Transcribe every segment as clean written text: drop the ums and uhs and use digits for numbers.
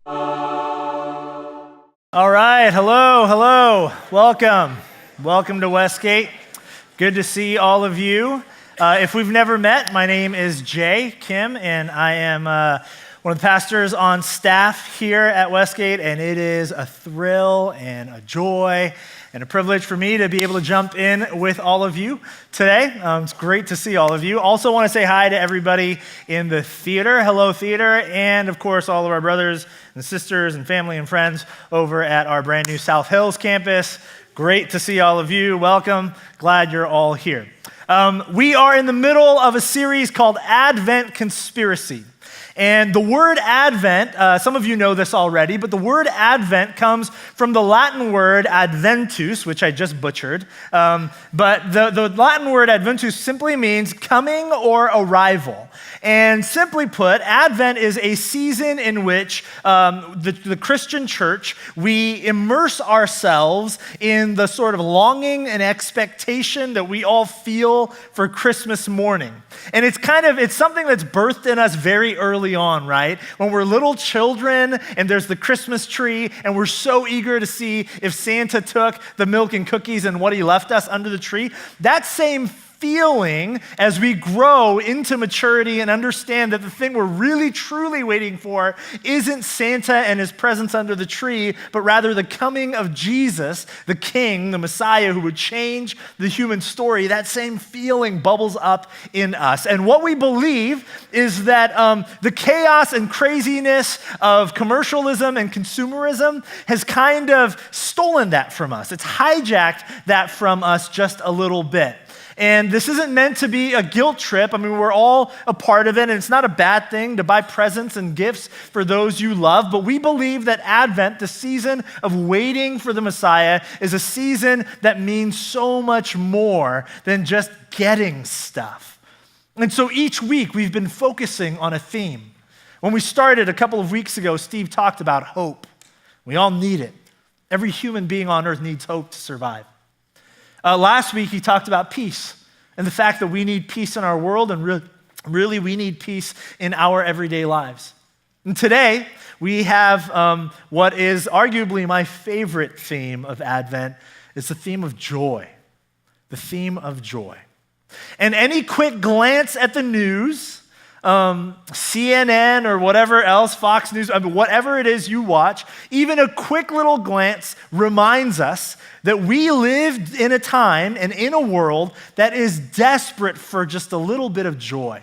All right, hello. Welcome to Westgate. Good to see all of you. If we've never met, my name is Jay Kim, and I am one of the pastors on staff here at Westgate, and it is a thrill and a joy and a privilege for me to be able to jump in with all of you today. It's great to see all of you. Also want to say hi to everybody in the theater. Hello, theater, and of course, all of our brothers and sisters and family and friends over at our brand new South Hills campus. Great to see all of you. Welcome. Glad you're all here. We are in the middle of a series called Advent Conspiracy. And the word Advent, some of you know this already, but the word Advent comes from the Latin word adventus, which I just butchered. But the Latin word adventus simply means coming or arrival. And simply put, Advent is a season in which the Christian church, we immerse ourselves in the sort of longing and expectation that we all feel for Christmas morning. And it's something that's birthed in us very early on, right? When we're little children and there's the Christmas tree and we're so eager to see if Santa took the milk and cookies and what he left us under the tree. That same feeling as we grow into maturity and understand that the thing we're really truly waiting for isn't Santa and his presence under the tree, but rather the coming of Jesus, the King, the Messiah who would change the human story. That same feeling bubbles up in us. And what we believe is that the chaos and craziness of commercialism and consumerism has kind of stolen that from us. It's hijacked that from us just a little bit. And this isn't meant to be a guilt trip. I mean, we're all a part of it, and it's not a bad thing to buy presents and gifts for those you love, but we believe that Advent, the season of waiting for the Messiah, is a season that means so much more than just getting stuff. And so each week, we've been focusing on a theme. When we started a couple of weeks ago, Steve talked about hope. We all need it. Every human being on earth needs hope to survive. Last week, he talked about peace and the fact that we need peace in our world and really we need peace in our everyday lives. And today, we have what is arguably my favorite theme of Advent. It's the theme of joy. The theme of joy. And any quick glance at the news, CNN or whatever else, Fox News, whatever it is you watch, even a quick little glance reminds us that we lived in a time and in a world that is desperate for just a little bit of joy.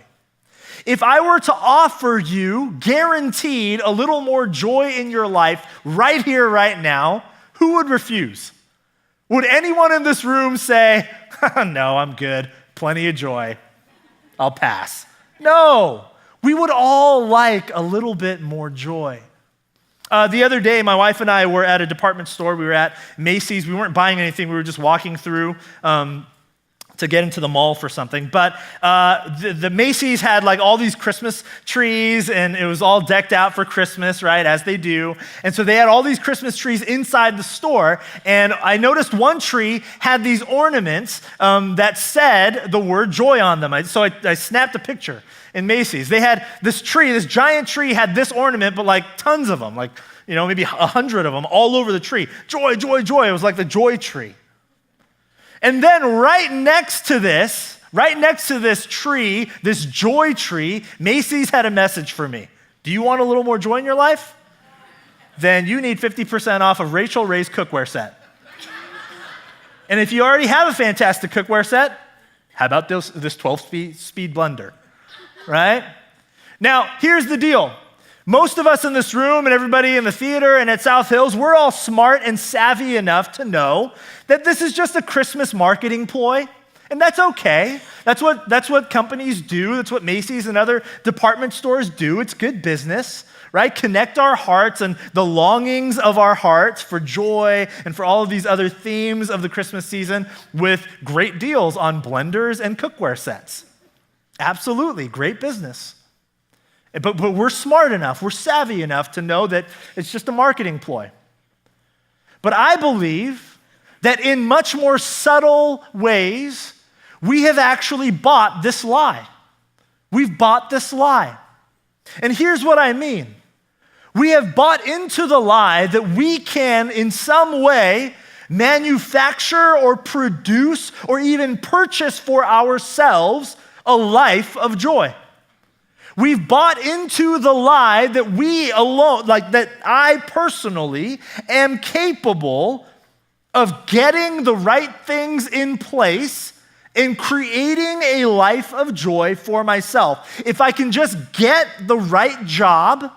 If I were to offer you, guaranteed, a little more joy in your life right here, right now, who would refuse? Would anyone in this room say, no, I'm good, plenty of joy, I'll pass? No, we would all like a little bit more joy. The other day, my wife and I were at a department store. We were at Macy's. We weren't buying anything. We were just walking through to get into the mall for something. But the Macy's had like all these Christmas trees, and it was all decked out for Christmas, right, as they do. And so they had all these Christmas trees inside the store. And I noticed one tree had these ornaments that said the word joy on them. So I snapped a picture in Macy's. They had this tree, this giant tree had this ornament, but like tons of them, like, maybe 100 of them all over the tree. Joy, joy, joy. It was like the joy tree. And then right next to this tree, this joy tree, Macy's had a message for me. Do you want a little more joy in your life? Then you need 50% off of Rachel Ray's cookware set. And if you already have a fantastic cookware set, how about this 12-speed blender, right? Now, here's the deal. Most of us in this room and everybody in the theater and at South Hills, we're all smart and savvy enough to know that this is just a Christmas marketing ploy, and that's okay. That's what companies do. That's what Macy's and other department stores do. It's good business, right? Connect our hearts and the longings of our hearts for joy and for all of these other themes of the Christmas season with great deals on blenders and cookware sets. Absolutely, great business. But we're smart enough, we're savvy enough to know that it's just a marketing ploy. But I believe that in much more subtle ways, we have actually bought this lie. We've bought this lie. And here's what I mean. We have bought into the lie that we can, in some way, manufacture or produce or even purchase for ourselves a life of joy. We've bought into the lie that we alone, that I personally am capable of getting the right things in place and creating a life of joy for myself. If I can just get the right job,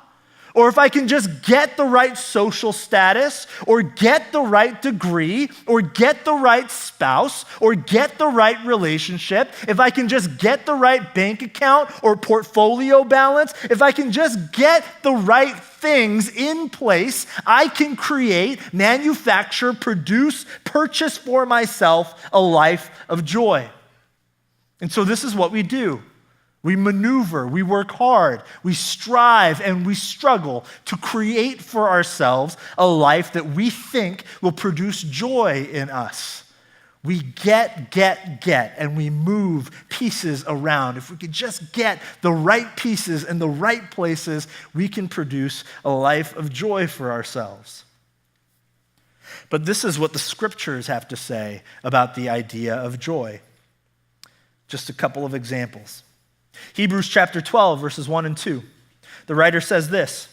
or if I can just get the right social status, or get the right degree, or get the right spouse, or get the right relationship, if I can just get the right bank account or portfolio balance, if I can just get the right things in place, I can create, manufacture, produce, purchase for myself a life of joy. And so this is what we do. We maneuver, we work hard, we strive, and we struggle to create for ourselves a life that we think will produce joy in us. We get, and we move pieces around. If we could just get the right pieces in the right places, we can produce a life of joy for ourselves. But this is what the scriptures have to say about the idea of joy. Just a couple of examples. Hebrews chapter 12, verses 1 and 2. The writer says this,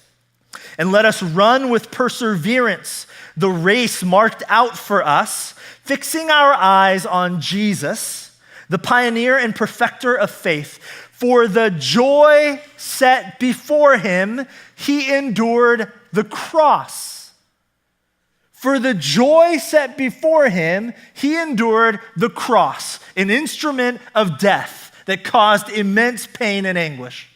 "And let us run with perseverance the race marked out for us, fixing our eyes on Jesus, the pioneer and perfecter of faith. For the joy set before him, he endured the cross." For the joy set before him, he endured the cross, an instrument of death that caused immense pain and anguish.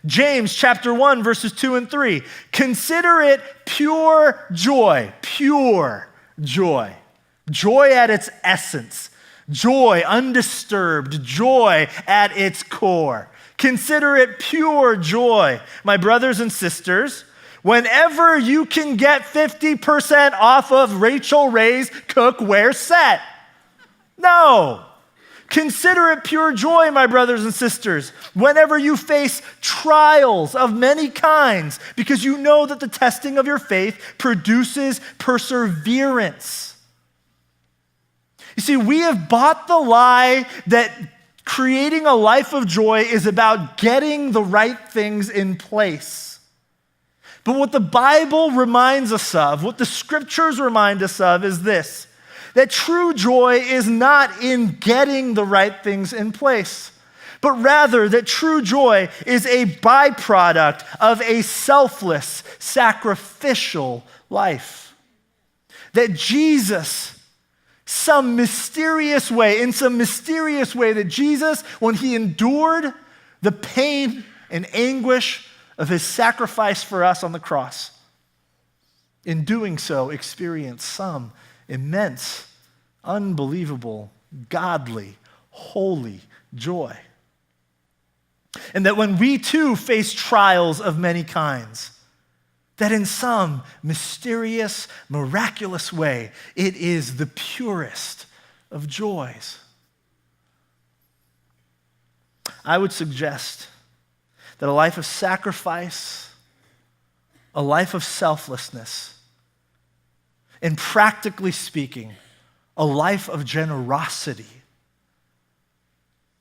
James chapter 1, verses 2 and 3. "Consider it pure joy," joy at its essence, joy undisturbed, joy at its core. Consider it pure joy, my brothers and sisters, whenever you can get 50% off of Rachel Ray's cookware set. No. Consider it pure joy, my brothers and sisters, whenever you face trials of many kinds, because you know that the testing of your faith produces perseverance. You see, we have bought the lie that creating a life of joy is about getting the right things in place. But what the Bible reminds us of, what the scriptures remind us of, is this: that true joy is not in getting the right things in place, but rather that true joy is a byproduct of a selfless, sacrificial life. That Jesus, in some mysterious way, that Jesus, when he endured the pain and anguish of his sacrifice for us on the cross, in doing so, experienced some immense, unbelievable, godly, holy joy. And that when we too face trials of many kinds, that in some mysterious, miraculous way, it is the purest of joys. I would suggest that a life of sacrifice, a life of selflessness, and practically speaking, a life of generosity.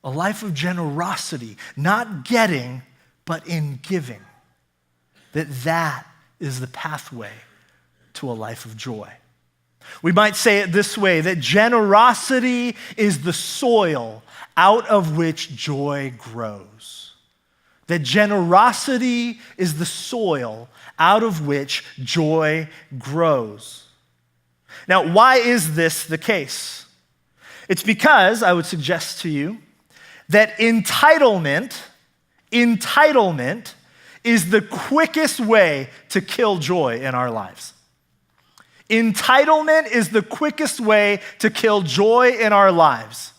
A life of generosity, not getting, but in giving. That is the pathway to a life of joy. We might say it this way, that generosity is the soil out of which joy grows. That generosity is the soil out of which joy grows. Now, why is this the case? It's because, I would suggest to you, that entitlement is the quickest way to kill joy in our lives. Entitlement is the quickest way to kill joy in our lives.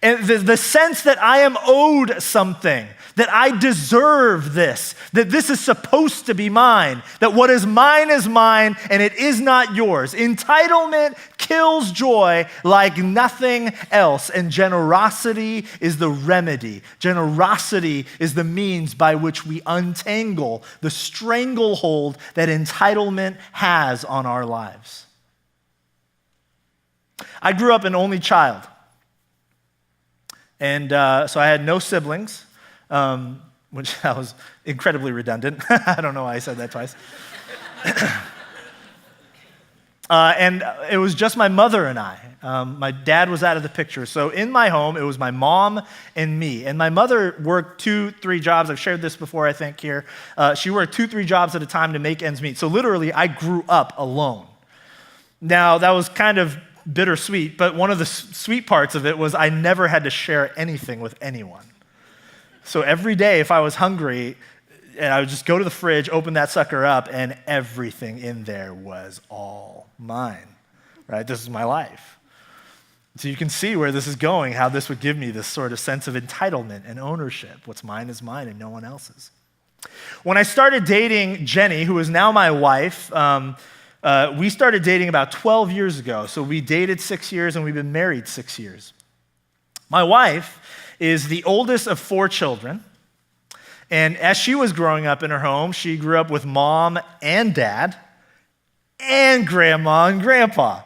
And the sense that I am owed something, that I deserve this, that this is supposed to be mine, that what is mine and it is not yours. Entitlement kills joy like nothing else, and generosity is the remedy. Generosity is the means by which we untangle the stranglehold that entitlement has on our lives. I grew up an only child. And so I had no siblings, which that was incredibly redundant. I don't know why I said that twice. And it was just my mother and I. My dad was out of the picture. So in my home, it was my mom and me. And my mother worked 2-3 jobs. I've shared this before, I think, here. She worked 2-3 jobs at a time to make ends meet. So literally, I grew up alone. Now, that was kind of bittersweet, but one of the sweet parts of it was I never had to share anything with anyone. So every day, if I was hungry, and I would just go to the fridge, open that sucker up, and everything in there was all mine, right? This is my life. So you can see where this is going, how this would give me this sort of sense of entitlement and ownership. What's mine is mine and no one else's. When I started dating Jenny, who is now my wife, we started dating about 12 years ago. So we dated 6 years and we've been married 6 years. My wife is the oldest of 4 children. And as she was growing up in her home, she grew up with mom and dad and grandma and grandpa.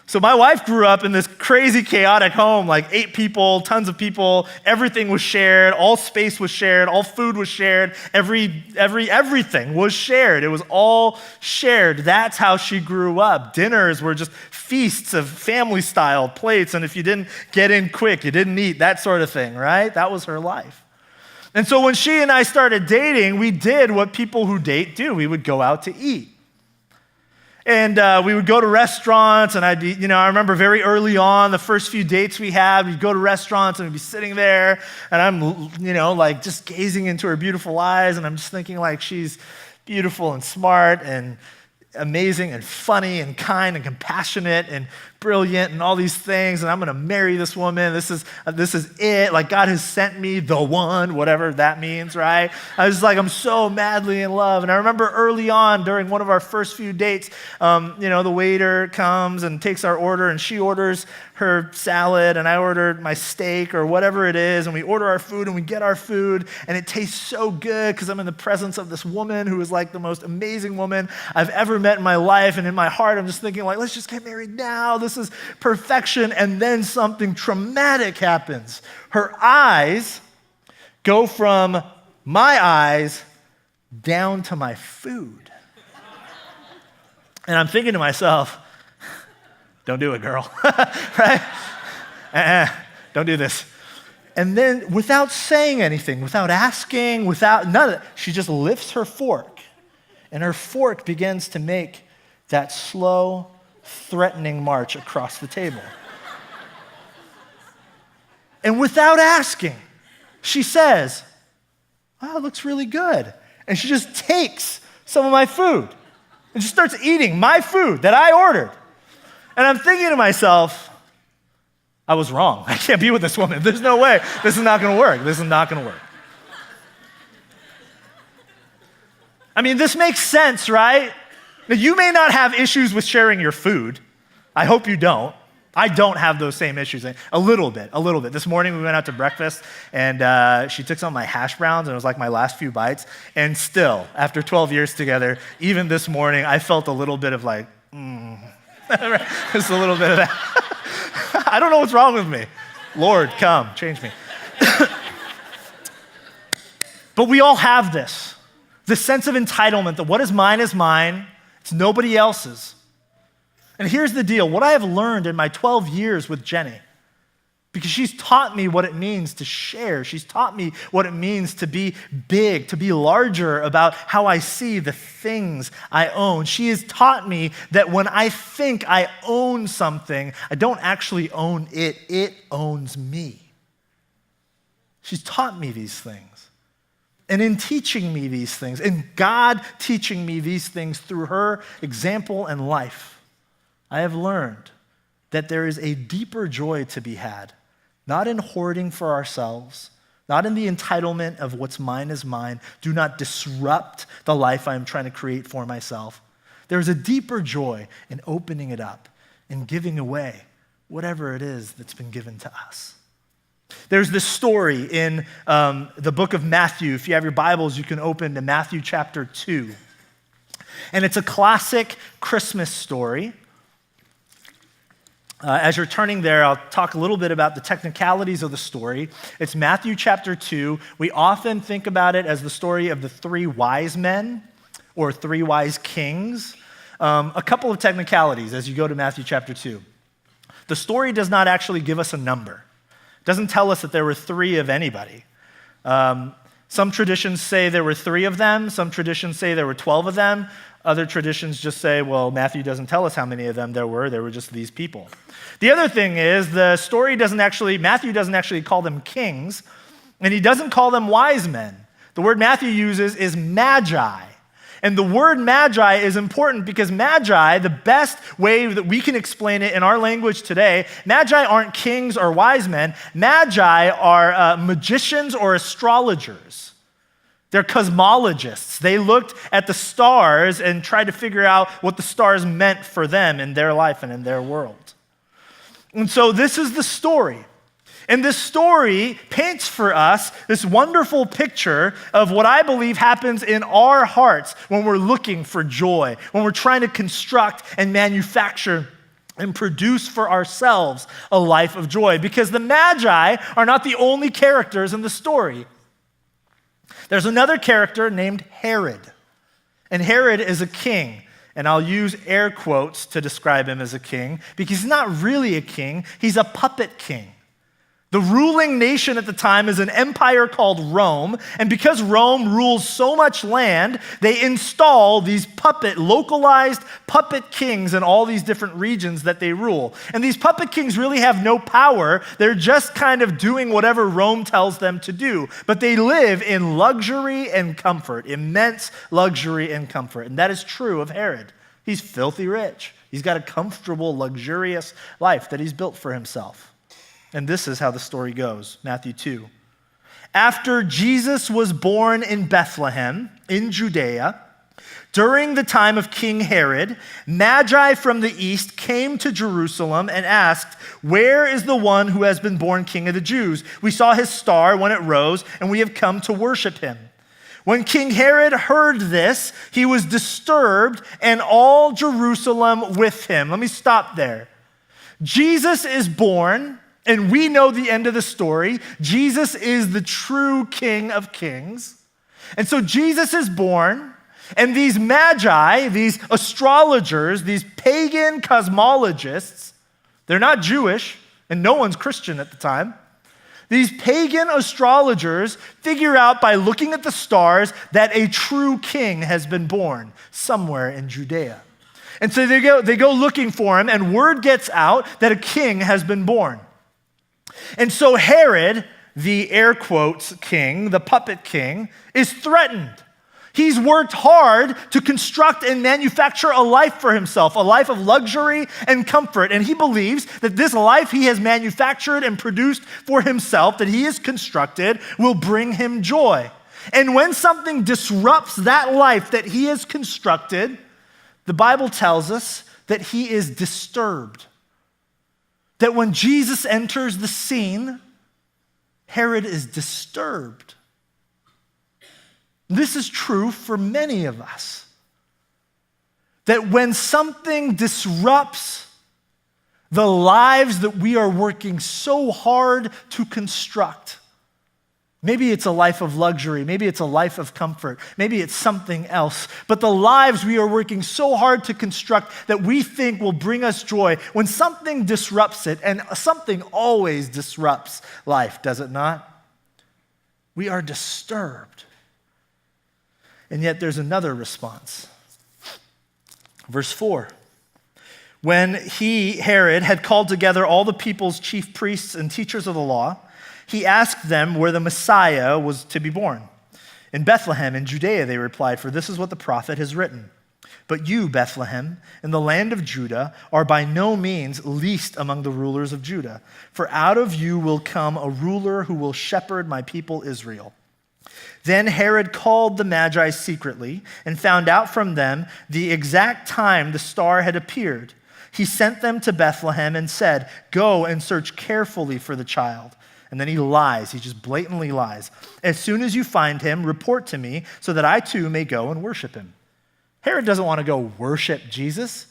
So my wife grew up in this crazy, chaotic home, like 8 people, tons of people. Everything was shared. All space was shared. All food was shared. Everything was shared. It was all shared. That's how she grew up. Dinners were just feasts of family-style plates, and if you didn't get in quick, you didn't eat, that sort of thing, right? That was her life. And so when she and I started dating, we did what people who date do. We would go out to eat. And we would go to restaurants, and I remember very early on, the first few dates we had, we'd go to restaurants and we'd be sitting there, and I'm, like just gazing into her beautiful eyes, and I'm just thinking like she's beautiful and smart and amazing and funny and kind and compassionate and brilliant and all these things, and I'm gonna marry this woman. This is it. Like God has sent me the one, whatever that means, right? I was like, I'm so madly in love. And I remember early on during one of our first few dates, the waiter comes and takes our order, and she orders her salad, and I ordered my steak or whatever it is, and we order our food, and we get our food, and it tastes so good because I'm in the presence of this woman who is like the most amazing woman I've ever met in my life, and in my heart, I'm just thinking like, let's just get married now. This is perfection. And then something traumatic happens. Her eyes go from my eyes down to my food. And I'm thinking to myself, don't do it, girl, right? Don't do this. And then without saying anything, without asking, without none of that, she just lifts her fork, and her fork begins to make that slow, threatening march across the table. And without asking, she says, "Oh, it looks really good." And she just takes some of my food and just starts eating my food that I ordered. And I'm thinking to myself, I was wrong. I can't be with this woman. There's no way. This is not going to work. This is not going to work. I mean, this makes sense, right? Now, you may not have issues with sharing your food. I hope you don't. I don't have those same issues. A little bit. This morning we went out to breakfast, and she took some of my hash browns, and it was like my last few bites. And still, after 12 years together, even this morning, I felt a little bit of like, just a little bit of that. I don't know what's wrong with me. Lord, come, change me. But we all have this sense of entitlement that what is mine, it's nobody else's. And here's the deal. What I have learned in my 12 years with Jenny, because she's taught me what it means to share. She's taught me what it means to be big, to be larger about how I see the things I own. She has taught me that when I think I own something, I don't actually own it. It owns me. She's taught me these things. And in teaching me these things, and God teaching me these things through her example and life, I have learned that there is a deeper joy to be had not in hoarding for ourselves, not in the entitlement of what's mine is mine. Do not disrupt the life I'm trying to create for myself. There's a deeper joy in opening it up and giving away whatever it is that's been given to us. There's this story in the book of Matthew. If you have your Bibles, you can open to Matthew chapter 2. And it's a classic Christmas story. As you're turning there, I'll talk a little bit about the technicalities of the story. It's Matthew chapter 2. We often think about it as the story of the three wise men or three wise kings. A couple of technicalities as you go to Matthew chapter 2. The story does not actually give us a number. It doesn't tell us that there were three of anybody. Some traditions say there were three of them. Some traditions say there were 12 of them. Other traditions just say, well, Matthew doesn't tell us how many of them there were just these people. The other thing is Matthew doesn't actually call them kings, and he doesn't call them wise men. The word Matthew uses is magi. And the word magi is important because magi, the best way that we can explain it in our language today, magi aren't kings or wise men. Magi are magicians or astrologers. They're cosmologists. They looked at the stars and tried to figure out what the stars meant for them in their life and in their world. And so this is the story. And this story paints for us this wonderful picture of what I believe happens in our hearts when we're looking for joy, when we're trying to construct and manufacture and produce for ourselves a life of joy. Because the Magi are not the only characters in the story. There's another character named Herod. And Herod is a king. And I'll use air quotes to describe him as a king because he's not really a king, he's a puppet king. The ruling nation at the time is an empire called Rome, and because Rome rules so much land, they install these localized puppet kings in all these different regions that they rule. And these puppet kings really have no power. They're just kind of doing whatever Rome tells them to do. But they live in luxury and comfort, immense luxury and comfort. And that is true of Herod. He's filthy rich. He's got a comfortable, luxurious life that he's built for himself. And this is how the story goes, Matthew 2. After Jesus was born in Bethlehem, in Judea, during the time of King Herod, Magi from the east came to Jerusalem and asked, "Where is the one who has been born King of the Jews? We saw his star when it rose, and we have come to worship him." When King Herod heard this, he was disturbed, and all Jerusalem with him. Let me stop there. Jesus is born. And we know the end of the story. Jesus is the true King of Kings. And so Jesus is born, and these magi, these astrologers, these pagan cosmologists, they're not Jewish, and no one's Christian at the time. These pagan astrologers figure out by looking at the stars that a true king has been born somewhere in Judea. And so they go looking for him, and word gets out that a king has been born. And so Herod, the air quotes king, the puppet king, is threatened. He's worked hard to construct and manufacture a life for himself, a life of luxury and comfort. And he believes that this life he has manufactured and produced for himself, that he has constructed, will bring him joy. And when something disrupts that life that he has constructed, the Bible tells us that he is disturbed. That when Jesus enters the scene, Herod is disturbed. This is true for many of us. That when something disrupts the lives that we are working so hard to construct, maybe it's a life of luxury, maybe it's a life of comfort, maybe it's something else. But the lives we are working so hard to construct that we think will bring us joy, when something disrupts it, and something always disrupts life, does it not? We are disturbed. And yet there's another response. Verse 4. When he, Herod, had called together all the people's chief priests and teachers of the law, he asked them where the Messiah was to be born. In Bethlehem, in Judea, they replied, for this is what the prophet has written. But you, Bethlehem, in the land of Judah, are by no means least among the rulers of Judah. For out of you will come a ruler who will shepherd my people Israel." Then Herod called the Magi secretly and found out from them the exact time the star had appeared. He sent them to Bethlehem and said, "Go and search carefully for the child." And then he lies. He just blatantly lies. "As soon as you find him, report to me so that I too may go and worship him." Herod doesn't want to go worship Jesus.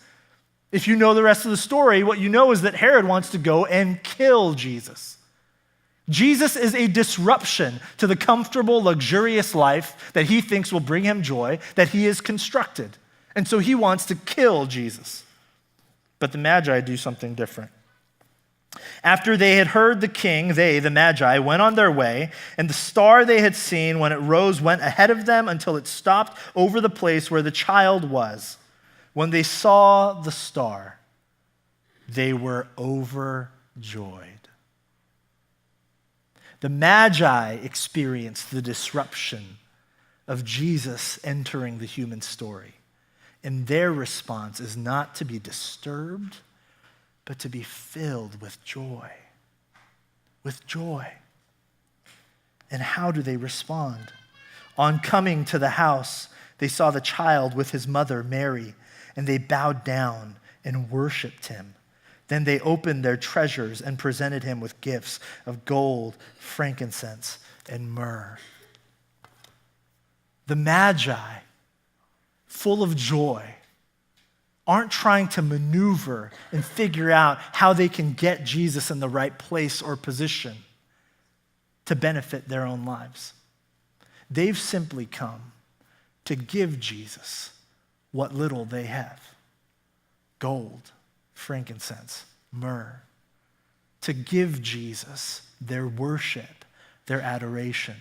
If you know the rest of the story, what you know is that Herod wants to go and kill Jesus. Jesus is a disruption to the comfortable, luxurious life that he thinks will bring him joy, that he has constructed. And so he wants to kill Jesus. But the Magi do something different. After they had heard the king, they, the Magi, went on their way, and the star they had seen when it rose went ahead of them until it stopped over the place where the child was. When they saw the star, they were overjoyed. The Magi experienced the disruption of Jesus entering the human story, and their response is not to be disturbed, but to be filled with joy. With joy. And how do they respond? On coming to the house, they saw the child with his mother, Mary, and they bowed down and worshiped him. Then they opened their treasures and presented him with gifts of gold, frankincense, and myrrh. The Magi, full of joy, aren't trying to maneuver and figure out how they can get Jesus in the right place or position to benefit their own lives. They've simply come to give Jesus what little they have: gold, frankincense, myrrh. To give Jesus their worship, their adoration,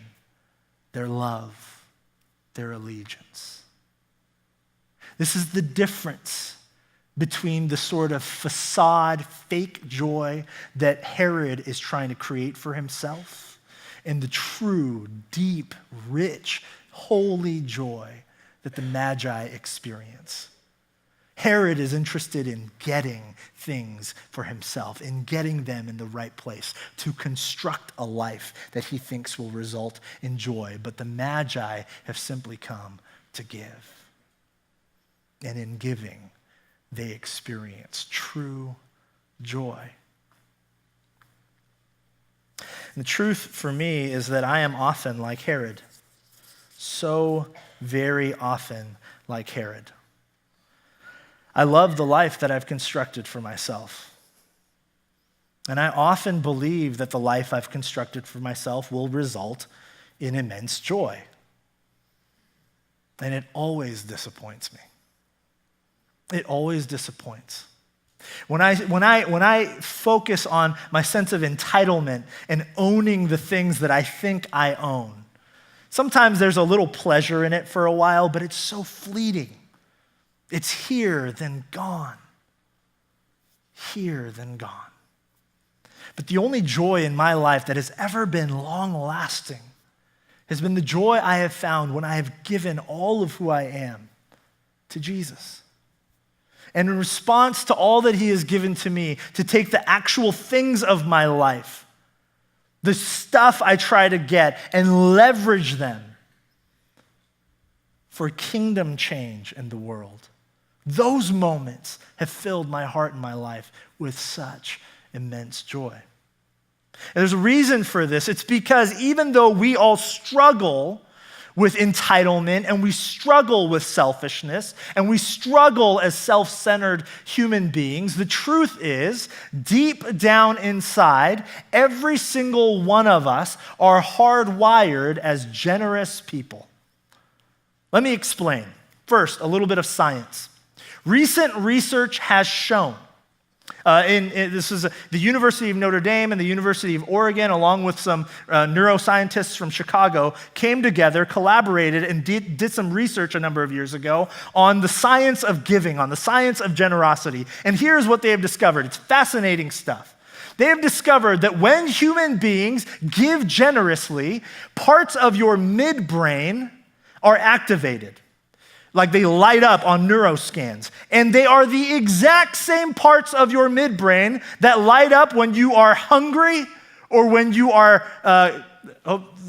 their love, their allegiance. This is the difference between the sort of facade, fake joy that Herod is trying to create for himself and the true, deep, rich, holy joy that the Magi experience. Herod is interested in getting things for himself, in getting them in the right place to construct a life that he thinks will result in joy. But the Magi have simply come to give. And in giving, they experience true joy. And the truth for me is that I am often like Herod. So very often like Herod. I love the life that I've constructed for myself. And I often believe that the life I've constructed for myself will result in immense joy. And it always disappoints me. It always disappoints. When I focus on my sense of entitlement and owning the things that I think I own, sometimes there's a little pleasure in it for a while, but it's so fleeting. It's here, then gone. Here, then gone. But the only joy in my life that has ever been long-lasting has been the joy I have found when I have given all of who I am to Jesus. And in response to all that he has given to me, to take the actual things of my life, the stuff I try to get, and leverage them for kingdom change in the world. Those moments have filled my heart and my life with such immense joy. And there's a reason for this. It's because even though we all struggle with entitlement, and we struggle with selfishness, and we struggle as self-centered human beings, the truth is, deep down inside, every single one of us are hardwired as generous people. Let me explain. First, a little bit of science. Recent research has shown, this is the University of Notre Dame and the University of Oregon, along with some neuroscientists from Chicago, came together, collaborated, and did some research a number of years ago on the science of giving, on the science of generosity. And here's what they have discovered. It's fascinating stuff. They have discovered that when human beings give generously, parts of your midbrain are activated. Like they light up on neuroscans. And they are the exact same parts of your midbrain that light up when you are hungry or when you are, there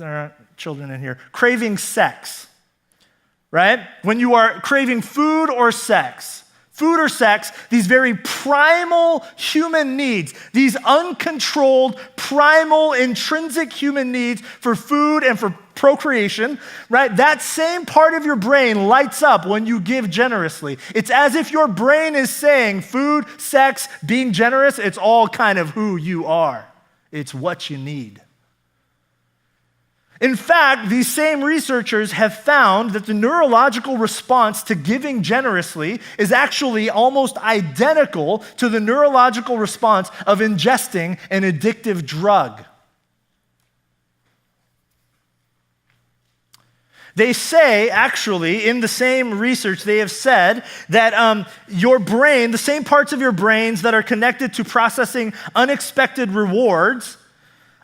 are children in here, craving sex, right? When you are craving food or sex. Food or sex, these very primal human needs, these uncontrolled, primal, intrinsic human needs for food and for procreation, right? That same part of your brain lights up when you give generously. It's as if your brain is saying food, sex, being generous, it's all kind of who you are. It's what you need. In fact, these same researchers have found that the neurological response to giving generously is actually almost identical to the neurological response of ingesting an addictive drug. They say, actually, in the same research, they have said that your brain, the same parts of your brains that are connected to processing unexpected rewards,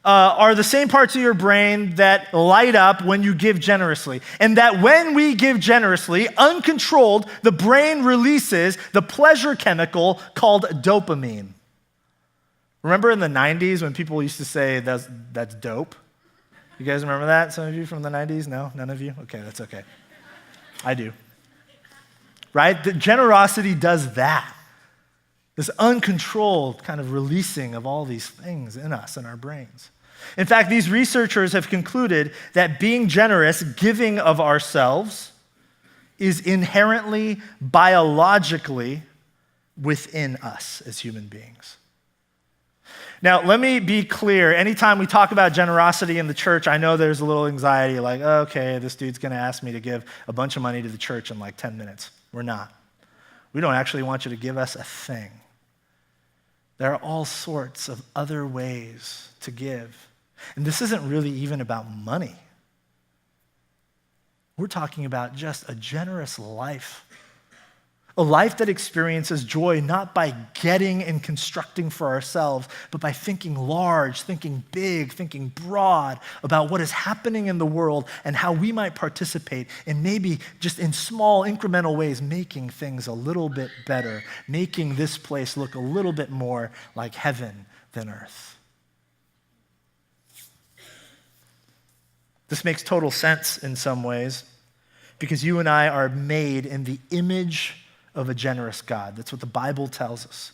are the same parts of your brain that light up when you give generously. And that when we give generously, uncontrolled, the brain releases the pleasure chemical called dopamine. Remember in the 90s when people used to say, that's dope? You guys remember that? Some of you from the 90s? No? None of you? Okay, that's okay. I do. Right? The generosity does that. This uncontrolled kind of releasing of all these things in us, in our brains. In fact, these researchers have concluded that being generous, giving of ourselves, is inherently, biologically within us as human beings. Now, let me be clear. Anytime we talk about generosity in the church, I know there's a little anxiety, like, okay, this dude's going to ask me to give a bunch of money to the church in like 10 minutes. We're not. We don't actually want you to give us a thing. There are all sorts of other ways to give. And this isn't really even about money. We're talking about just a generous life. A life that experiences joy not by getting and constructing for ourselves, but by thinking large, thinking big, thinking broad about what is happening in the world and how we might participate in maybe just in small incremental ways making things a little bit better, making this place look a little bit more like heaven than earth. This makes total sense in some ways because you and I are made in the image of a generous God. That's what the Bible tells us.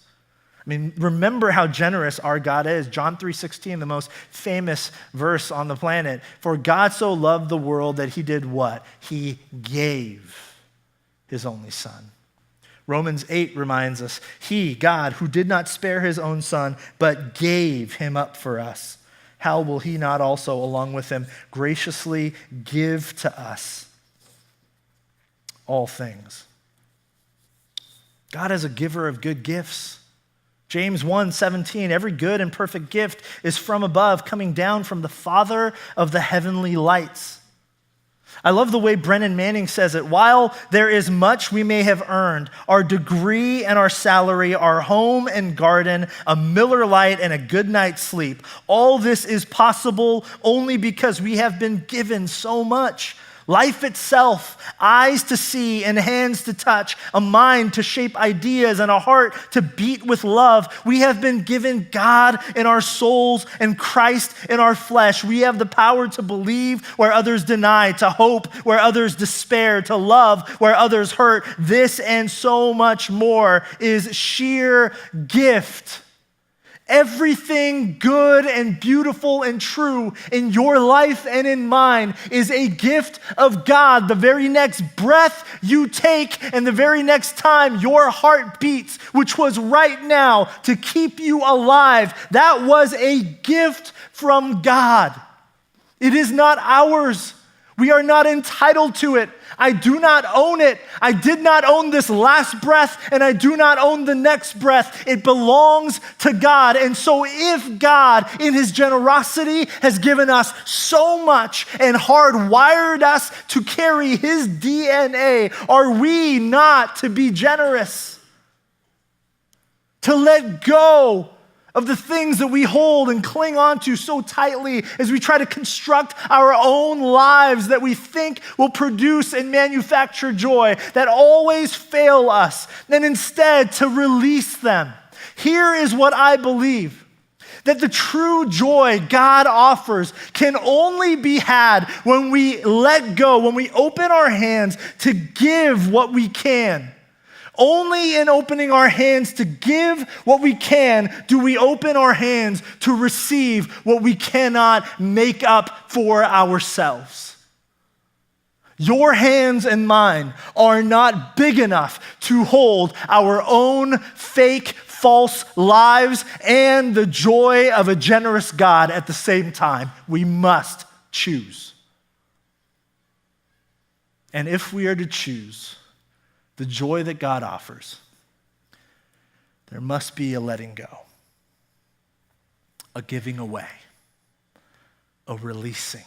I mean, remember how generous our God is. John 3:16, the most famous verse on the planet. For God so loved the world that he did what? He gave his only son. Romans 8 reminds us, he, God, who did not spare his own son, but gave him up for us, how will he not also, along with him, graciously give to us all things? God is a giver of good gifts. James 1:17, every good and perfect gift is from above, coming down from the Father of the heavenly lights. I love the way Brennan Manning says it. While there is much we may have earned, our degree and our salary, our home and garden, a Miller Lite and a good night's sleep, all this is possible only because we have been given so much. Life itself, eyes to see and hands to touch, a mind to shape ideas and a heart to beat with love. We have been given God in our souls and Christ in our flesh. We have the power to believe where others deny, to hope where others despair, to love where others hurt. This and so much more is sheer gift. Everything good and beautiful and true in your life and in mine is a gift of God. The very next breath you take and the very next time your heart beats, which was right now to keep you alive, that was a gift from God. It is not ours. We are not entitled to it. I do not own it. I did not own this last breath, and I do not own the next breath. It belongs to God. And so if God, in his generosity, has given us so much and hardwired us to carry his DNA, are we not to be generous? To let go of the things that we hold and cling on to so tightly as we try to construct our own lives that we think will produce and manufacture joy that always fail us, and instead to release them. Here is what I believe. That the true joy God offers can only be had when we let go, when we open our hands to give what we can. Only in opening our hands to give what we can do we open our hands to receive what we cannot make up for ourselves. Your hands and mine are not big enough to hold our own fake, false lives and the joy of a generous God at the same time. We must choose. And if we are to choose the joy that God offers, there must be a letting go, a giving away, a releasing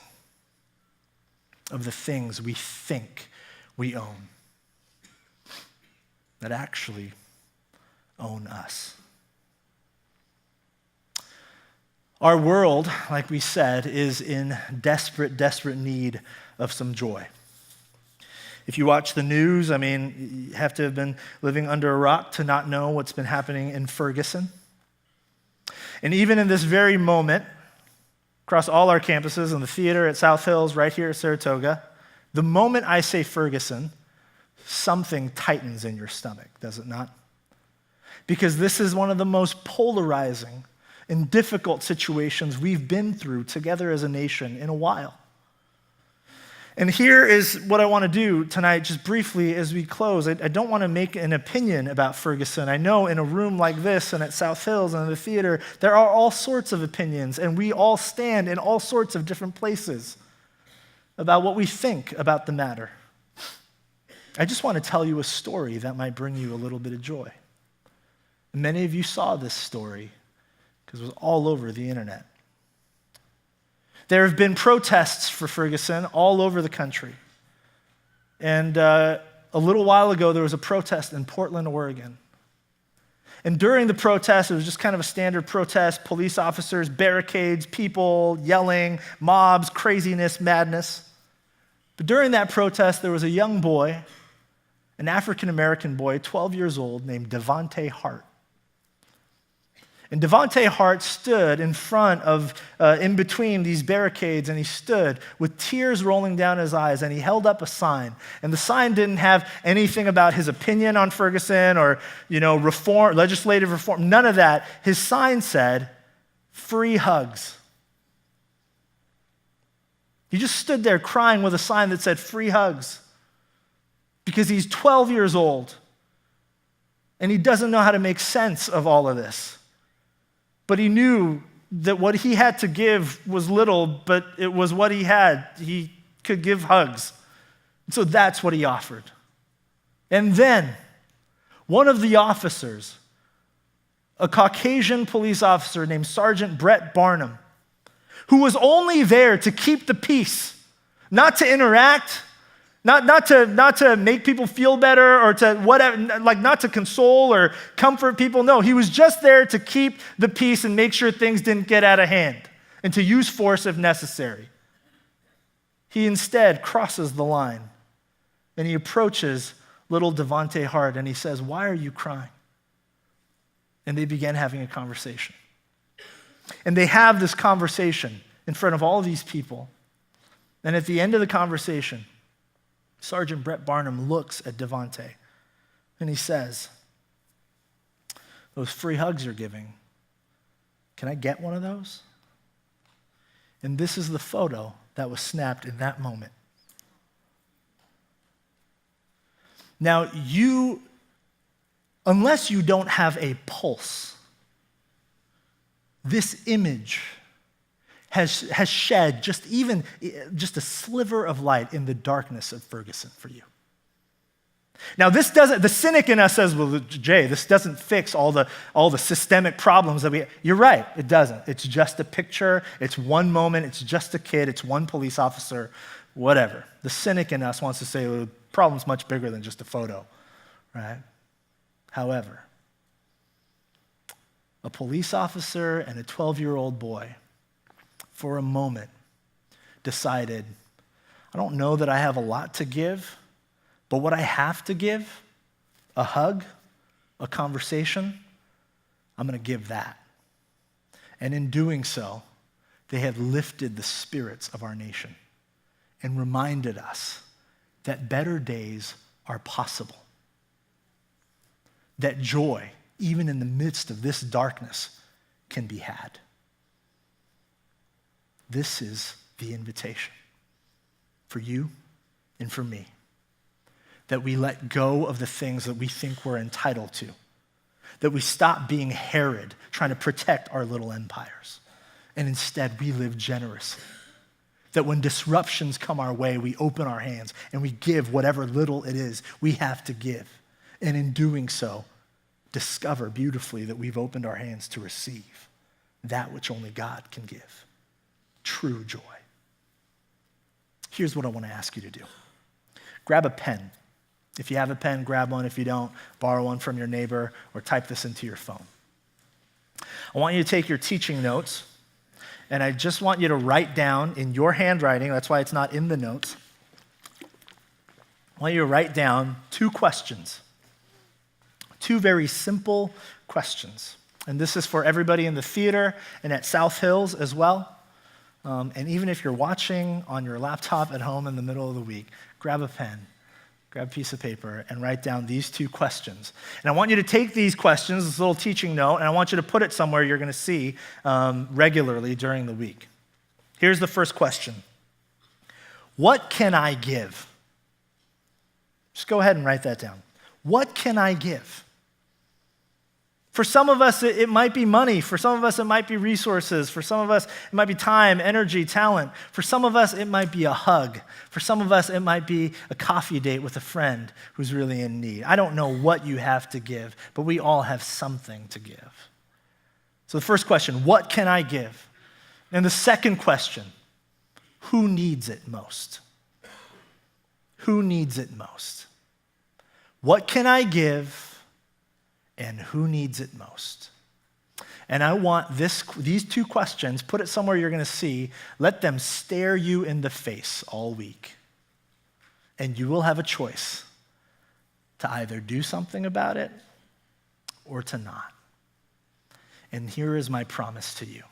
of the things we think we own that actually own us. Our world, like we said, is in desperate, desperate need of some joy. If you watch the news, you have to have been living under a rock to not know what's been happening in Ferguson. And even in this very moment, across all our campuses, in the theater at South Hills, right here at Saratoga, the moment I say Ferguson, something tightens in your stomach, does it not? Because this is one of the most polarizing and difficult situations we've been through together as a nation in a while. And here is what I want to do tonight, just briefly as we close. I don't want to make an opinion about Ferguson. I know in a room like this and at South Hills and in the theater, there are all sorts of opinions, and we all stand in all sorts of different places about what we think about the matter. I just want to tell you a story that might bring you a little bit of joy. Many of you saw this story because it was all over the internet. There have been protests for Ferguson all over the country. And a little while ago, there was a protest in Portland, Oregon. And during the protest, it was just kind of a standard protest, police officers, barricades, people yelling, mobs, craziness, madness. But during that protest, there was a young boy, an African-American boy, 12 years old, named Devonte Hart. And Devonte Hart stood in front of, in between these barricades, and he stood with tears rolling down his eyes, and he held up a sign. And the sign didn't have anything about his opinion on Ferguson or, reform, legislative reform, none of that. His sign said, "Free hugs." He just stood there crying with a sign that said, "Free hugs," because he's 12 years old, and he doesn't know how to make sense of all of this. But he knew that what he had to give was little, but it was what he had. He could give hugs. So that's what he offered. And then one of the officers, a Caucasian police officer named Sergeant Brett Barnum, who was only there to keep the peace, not to interact, not to make people feel better or to whatever, not to console or comfort people. No, he was just there to keep the peace and make sure things didn't get out of hand and to use force if necessary. He instead crosses the line and he approaches little Devonte Hart and he says, "Why are you crying?" And they began having a conversation. And they have this conversation in front of all of these people. And at the end of the conversation, Sergeant Brett Barnum looks at Devonte and he says, "Those free hugs you're giving, can I get one of those?" And this is the photo that was snapped in that moment. Now, unless you don't have a pulse, this image has shed just a sliver of light in the darkness of Ferguson for you. Now, the cynic in us says, "Well, Jay, this doesn't fix all the systemic problems that we." You're right, it doesn't. It's just a picture, it's one moment, it's just a kid, it's one police officer, whatever. The cynic in us wants to say, "Well, the problem's much bigger than just a photo," right? However, a police officer and a 12-year-old boy, for a moment, decided, I don't know that I have a lot to give, but what I have to give, a hug, a conversation, I'm going to give that. And in doing so, they have lifted the spirits of our nation and reminded us that better days are possible. That joy, even in the midst of this darkness, can be had. This is the invitation for you and for me, that we let go of the things that we think we're entitled to, that we stop being Herod, trying to protect our little empires, and instead we live generously. That when disruptions come our way, we open our hands and we give whatever little it is we have to give. And in doing so, discover beautifully that we've opened our hands to receive that which only God can give. True joy. Here's what I want to ask you to do. Grab a pen. If you have a pen, grab one. If you don't, borrow one from your neighbor or type this into your phone. I want you to take your teaching notes, and I just want you to write down in your handwriting, that's why it's not in the notes, I want you to write down 2 questions. 2 very simple questions. And this is for everybody in the theater and at South Hills as well. And even if you're watching on your laptop at home in the middle of the week, grab a pen, grab a piece of paper, and write down these 2 questions. And I want you to take these questions, this little teaching note, and I want you to put it somewhere you're going to see regularly during the week. Here's the first question. What can I give? Just go ahead and write that down. What can I give? For some of us, it might be money. For some of us, it might be resources. For some of us, it might be time, energy, talent. For some of us, it might be a hug. For some of us, it might be a coffee date with a friend who's really in need. I don't know what you have to give, but we all have something to give. So the first question, what can I give? And the second question, who needs it most? Who needs it most? What can I give? And who needs it most? And I want these 2 questions, put it somewhere you're going to see, let them stare you in the face all week. And you will have a choice to either do something about it or to not. And here is my promise to you.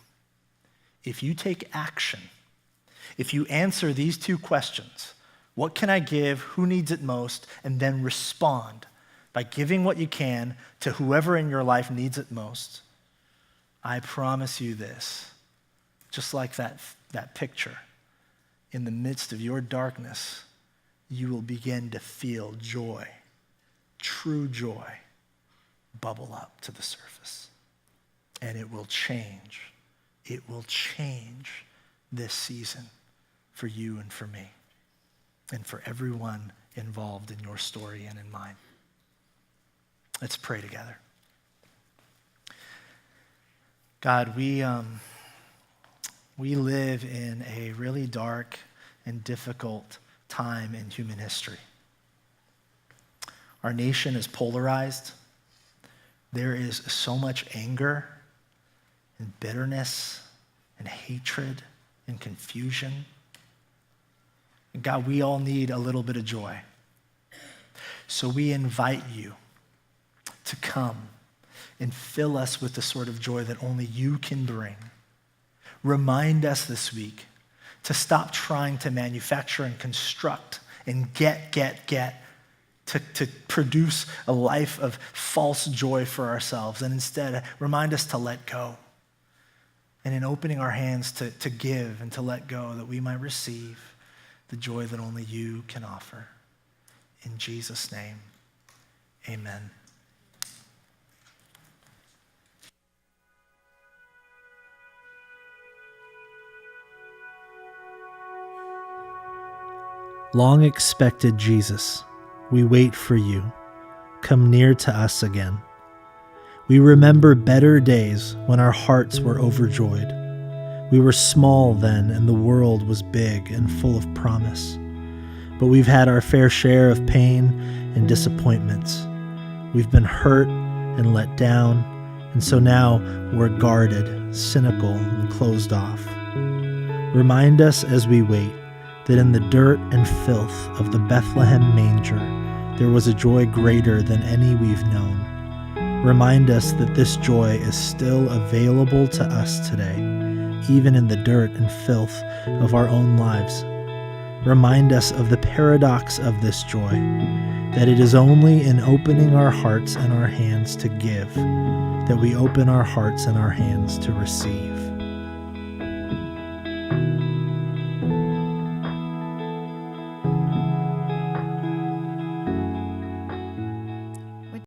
If you take action, if you answer these 2 questions, what can I give, who needs it most, and then respond by giving what you can to whoever in your life needs it most, I promise you this, just like that picture, in the midst of your darkness, you will begin to feel joy, true joy, bubble up to the surface. And it will change. It will change this season for you and for me and for everyone involved in your story and in mine. Let's pray together. God, we live in a really dark and difficult time in human history. Our nation is polarized. There is so much anger and bitterness and hatred and confusion. And God, we all need a little bit of joy. So we invite you to come and fill us with the sort of joy that only you can bring. Remind us this week to stop trying to manufacture and construct and get, to produce a life of false joy for ourselves, and instead remind us to let go. And in opening our hands to give and to let go, that we might receive the joy that only you can offer. In Jesus' name, amen. Long expected Jesus, we wait for you. Come near to us again. We remember better days when our hearts were overjoyed. We were small then, and the world was big and full of promise. But we've had our fair share of pain and disappointments. We've been hurt and let down, and so now we're guarded, cynical, and closed off. Remind us as we wait that in the dirt and filth of the Bethlehem manger, there was a joy greater than any we've known. Remind us that this joy is still available to us today, even in the dirt and filth of our own lives. Remind us of the paradox of this joy, that it is only in opening our hearts and our hands to give that we open our hearts and our hands to receive.